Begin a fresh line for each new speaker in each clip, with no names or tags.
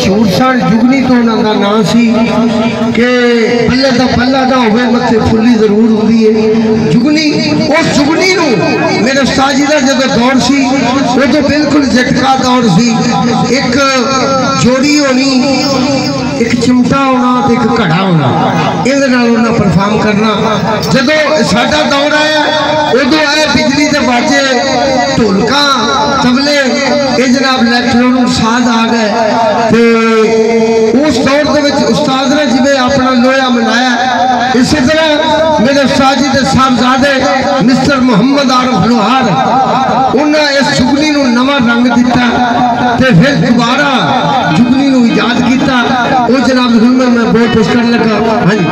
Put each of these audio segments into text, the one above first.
मशहूर सन। जुगनी तो उन्होंने नाम सी कि पल्ले का पल्ला ना हो मत्थे फुल्ली जरूर होती है जुगनी। उस जुगनी नू मेरे उस्ताद जी का जो दौर सी वो तो बिल्कुल झटका दौर सी। एक जोड़ी होनी, एक चिमटा होना तो एक घड़ा होना, ये परफॉर्म करना। जो साडा दौर आया उदो आए बिजली के बाजे ढोलक तबले ये जनाब इलैक्ट्रॉनिक साज आ गए। तो उस दौर के उस्ताद ने जिवें अपना लोया मनाया, इसी तरह मेरे उस्ताद जी के साहबजादे मिस्टर मुहम्मद आरफ लोहार उन्हें इस जुगनी को नवा रंग दिता ते फिर दोबारा जुगनी को ईजाद किया। वो जनाब हुन मैं बहुत पेश कर लगा। हाँ जी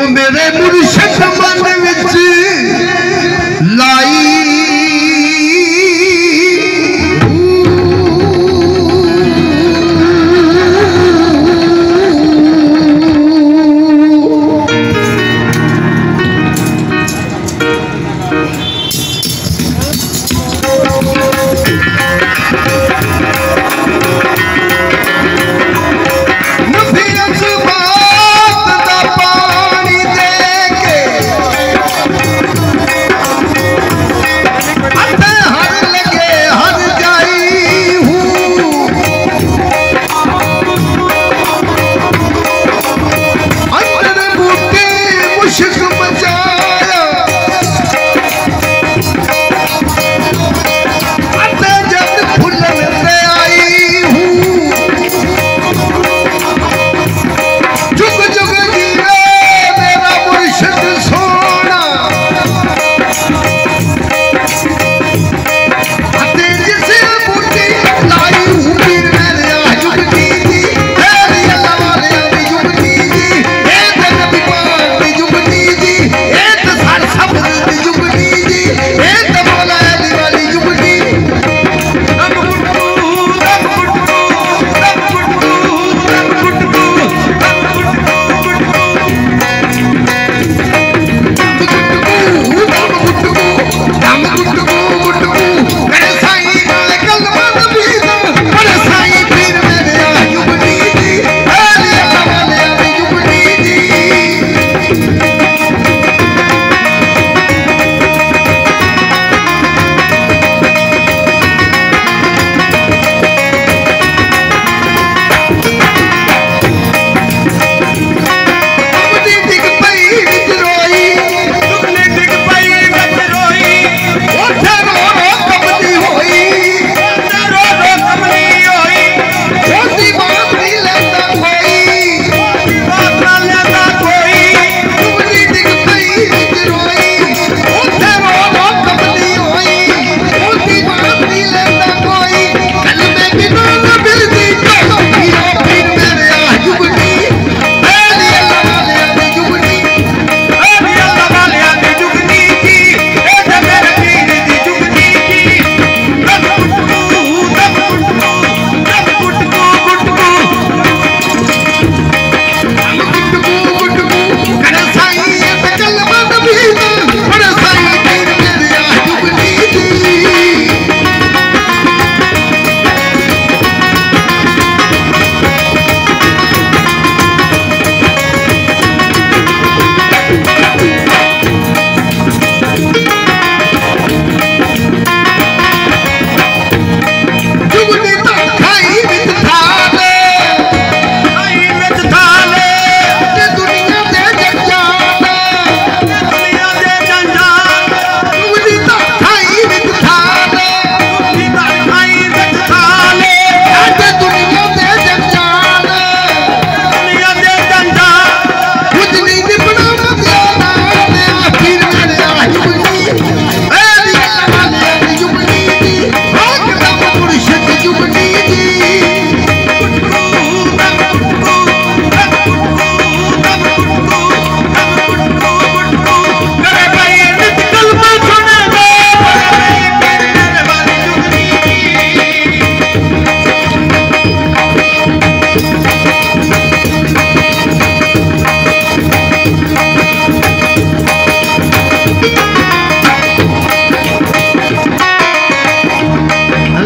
मेरे मुर्शिद मन विच लाई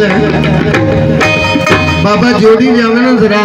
है बाबा जोड़ी जावे ना जरा